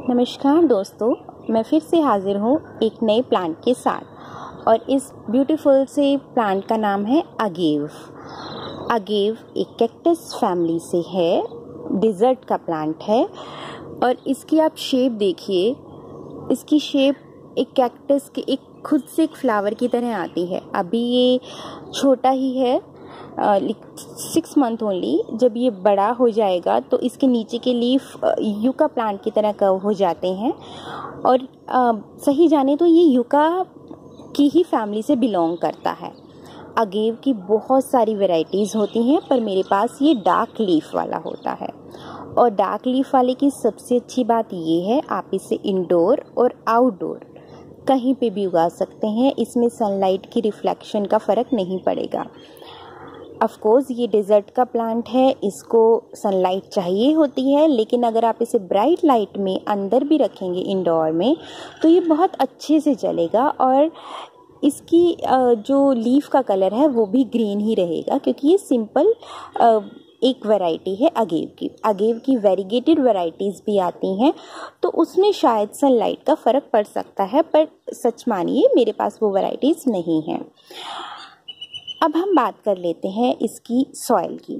नमस्कार दोस्तों, मैं फिर से हाजिर हूँ एक नए प्लांट के साथ और इस ब्यूटीफुल से प्लांट का नाम है अगेव। अगेव एक कैक्टस फैमिली से है, डिज़र्ट का प्लांट है और इसकी आप शेप देखिए। इसकी शेप एक कैक्टस के एक खुद से एक फ्लावर की तरह आती है। अभी ये छोटा ही है, 6 मंथ ओनली। जब ये बड़ा हो जाएगा तो इसके नीचे के लीफ यूका प्लांट की तरह कर्व हो जाते हैं और सही जाने तो ये यूका की ही फैमिली से बिलोंग करता है। अगेव की बहुत सारी वैरायटीज़ होती हैं, पर मेरे पास ये डार्क लीफ वाला होता है। और डार्क लीफ वाले की सबसे अच्छी बात ये है, आप इसे इंडोर और आउटडोर कहीं पे भी उगा सकते हैं। इसमें सनलाइट की रिफ्लेक्शन का फ़र्क नहीं पड़ेगा। ऑफ कोर्स ये डेजर्ट का प्लांट है, इसको सनलाइट चाहिए होती है, लेकिन अगर आप इसे ब्राइट लाइट में अंदर भी रखेंगे इंडोर में तो ये बहुत अच्छे से चलेगा। और इसकी जो लीफ का कलर है वो भी ग्रीन ही रहेगा, क्योंकि ये सिंपल एक वैरायटी है अगेव की। अगेव की वेरीगेटेड वैरायटीज़ भी आती हैं, तो उसमें शायद सनलाइट का फ़र्क पड़ सकता है, पर सच मानिए मेरे पास वो वैरायटीज़ नहीं हैं। अब हम बात कर लेते हैं इसकी सॉइल की।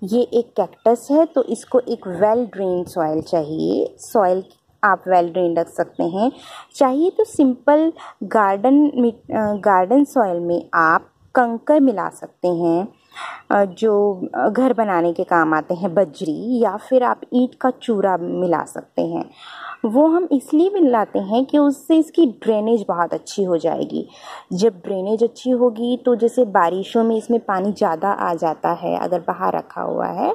ये एक कैक्टस है, तो इसको एक वेल ड्रेन सॉइल चाहिए। सॉइल आप वेल ड्रेन रख सकते हैं, चाहिए तो सिंपल गार्डन सॉइल में आप कंकर मिला सकते हैं, जो घर बनाने के काम आते हैं, बजरी, या फिर आप ईंट का चूरा मिला सकते हैं। वो हम इसलिए मिलाते हैं कि उससे इसकी ड्रेनेज बहुत अच्छी हो जाएगी। जब ड्रेनेज अच्छी होगी तो जैसे बारिशों में इसमें पानी ज़्यादा आ जाता है, अगर बाहर रखा हुआ है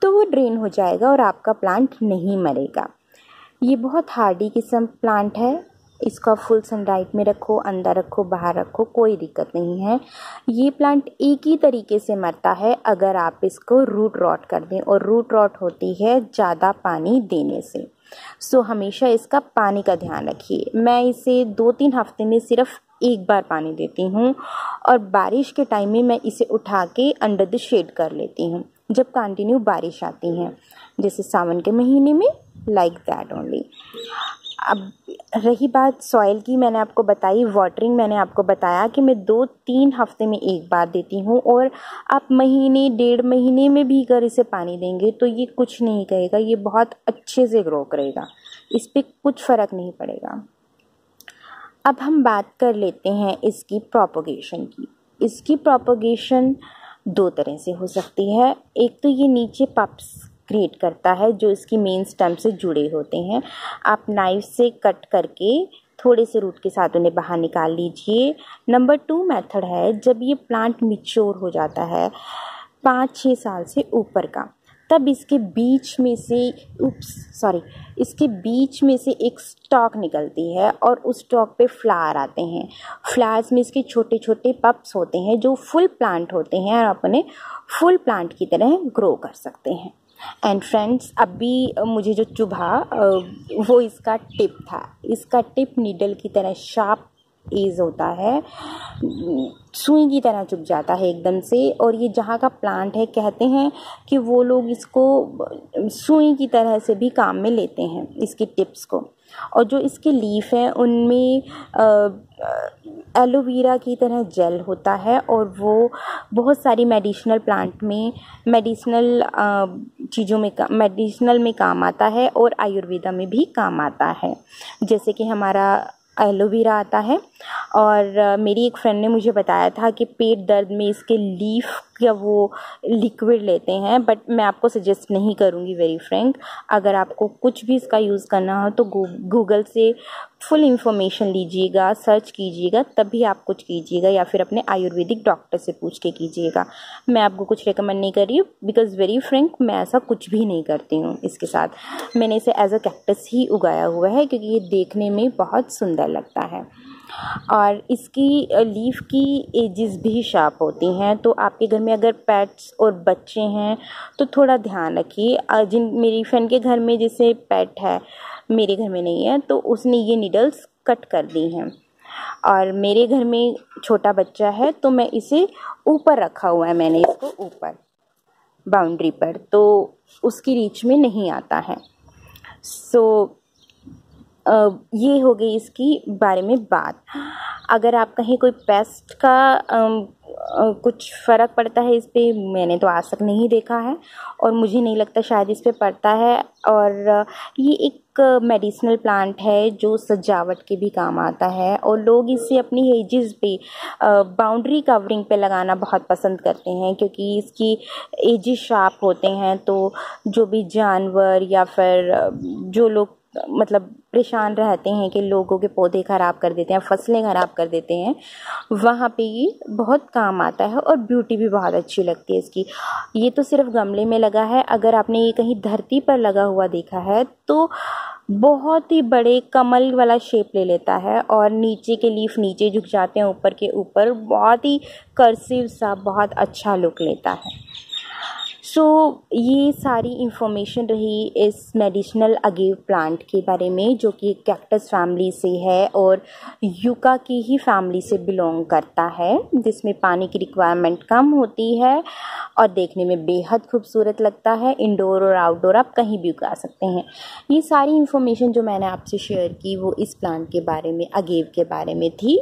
तो वो ड्रेन हो जाएगा और आपका प्लांट नहीं मरेगा। ये बहुत हार्डी किस्म प्लांट है, इसका फुल सनलाइट में रखो, अंदर रखो, बाहर रखो, कोई दिक्कत नहीं है। ये प्लांट एक ही तरीके से मरता है अगर आप इसको रूट रॉट कर दें, और रूट रॉट होती है ज़्यादा पानी देने से। सो हमेशा इसका पानी का ध्यान रखिए। मैं इसे 2-3 हफ्ते में सिर्फ एक बार पानी देती हूँ, और बारिश के टाइम में मैं इसे उठा के अंडर द शेड कर लेती हूँ जब कंटिन्यू बारिश आती है, जैसे सावन के महीने में, लाइक दैट ओनली। अब रही बात सॉइल की, मैंने आपको बताई। वाटरिंग मैंने आपको बताया कि मैं 2-3 हफ्ते में एक बार देती हूँ, और आप महीने 1.5 महीने में भी अगर इसे पानी देंगे तो ये कुछ नहीं करेगा, ये बहुत अच्छे से ग्रो करेगा, इस पर कुछ फ़र्क नहीं पड़ेगा। अब हम बात कर लेते हैं इसकी प्रोपगेशन की। इसकी प्रोपगेशन 2 तरह से हो सकती है। एक तो ये नीचे पप्स क्रिएट करता है जो इसकी मेन स्टेम से जुड़े होते हैं। आप नाइफ से कट करके थोड़े से रूट के साथ उन्हें बाहर निकाल लीजिए। नंबर 2 मेथड है, जब ये प्लांट मैच्योर हो जाता है 5-6 साल से ऊपर का, तब इसके बीच में से एक स्टॉक निकलती है और उस स्टॉक पे फ्लावर आते हैं। फ्लावर्स में इसके छोटे छोटे पप्स होते हैं जो फुल प्लांट होते हैं, और अपने फुल प्लांट की तरह ग्रो कर सकते हैं। एंड फ्रेंड्स, अभी मुझे जो चुभा वो इसका टिप था। इसका टिप नीडल की तरह शार्प एज होता है, सुई की तरह चुभ जाता है एकदम से। और ये जहाँ का प्लांट है, कहते हैं कि वो लोग इसको सुई की तरह से भी काम में लेते हैं, इसकी टिप्स को। और जो इसके लीफ हैं उनमें एलोवेरा की तरह जेल होता है, और वो बहुत सारी मेडिसिनल प्लांट में, मेडिसिनल चीज़ों में, मेडिसिनल में काम आता है, और आयुर्वेदा में भी काम आता है। जैसे कि हमारा एलोवेरा आता है, और मेरी एक फ्रेंड ने मुझे बताया था कि पेट दर्द में इसके लीफ का वो लिक्विड लेते हैं, बट मैं आपको सजेस्ट नहीं करूँगी, वेरी फ्रैंक। अगर आपको कुछ भी इसका यूज़ करना हो तो गूगल से फुल इंफॉर्मेशन लीजिएगा, सर्च कीजिएगा, तभी आप कुछ कीजिएगा, या फिर अपने आयुर्वेदिक डॉक्टर से पूछ के कीजिएगा। मैं आपको कुछ रिकमेंड नहीं कर रही हूँ, बिकॉज़ वेरी फ्रैंक मैं ऐसा कुछ भी नहीं करती हूँ इसके साथ। मैंने इसे एज अ कैक्टस ही उगाया हुआ है, क्योंकि ये देखने में बहुत सुंदर लगता है। और इसकी लीफ की एजेस भी शार्प होती हैं, तो आपके घर में अगर पेट्स और बच्चे हैं तो थोड़ा ध्यान रखिए। मेरी फ्रेंड के घर में जैसे पेट है, मेरे घर में नहीं है, तो उसने ये नीडल्स कट कर दी हैं। और मेरे घर में छोटा बच्चा है, तो मैं इसे ऊपर रखा हुआ है, मैंने इसको ऊपर बाउंड्री पर, तो उसकी रीच में नहीं आता है। सो ये हो गई इसकी बारे में बात। अगर आप कहीं कोई पेस्ट का कुछ फ़र्क पड़ता है इस पे, मैंने तो आज तक नहीं देखा है और मुझे नहीं लगता शायद इस पे पड़ता है। और ये एक मेडिसिनल प्लांट है जो सजावट के भी काम आता है और लोग इसे अपनी एजेस पे बाउंड्री कवरिंग पे लगाना बहुत पसंद करते हैं, क्योंकि इसकी एजेस शार्प होते हैं। तो जो भी जानवर या फिर जो लोग मतलब परेशान रहते हैं कि लोगों के पौधे ख़राब कर देते हैं, फसलें ख़राब कर देते हैं, वहाँ पे ये बहुत काम आता है और ब्यूटी भी बहुत अच्छी लगती है इसकी। ये तो सिर्फ गमले में लगा है, अगर आपने ये कहीं धरती पर लगा हुआ देखा है तो बहुत ही बड़े कमल वाला शेप ले लेता है और नीचे के लीफ नीचे झुक जाते हैं, ऊपर के ऊपर बहुत ही कर्सिव सा बहुत अच्छा लुक लेता है। सो ये सारी इंफॉर्मेशन रही इस मेडिसिनल अगेव प्लांट के बारे में, जो कि कैक्टस फैमिली से है और यूका की ही फैमिली से बिलोंग करता है, जिसमें पानी की रिक्वायरमेंट कम होती है और देखने में बेहद खूबसूरत लगता है। इंडोर और आउटडोर आप कहीं भी उगा सकते हैं। ये सारी इंफॉर्मेशन जो मैंने आपसे शेयर की वो इस प्लांट के बारे में, अगेव के बारे में थी।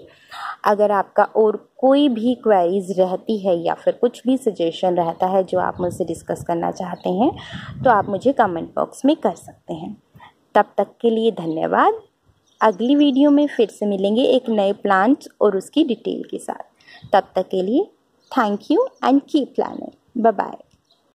अगर आपका और कोई भी क्वेरीज रहती है या फिर कुछ भी सजेशन रहता है जो आप मुझसे डिस्कस करना चाहते हैं तो आप मुझे कमेंट बॉक्स में कर सकते हैं। तब तक के लिए धन्यवाद। अगली वीडियो में फिर से मिलेंगे एक नए प्लांट और उसकी डिटेल के साथ। तब तक के लिए thank you and keep planning. Bye bye.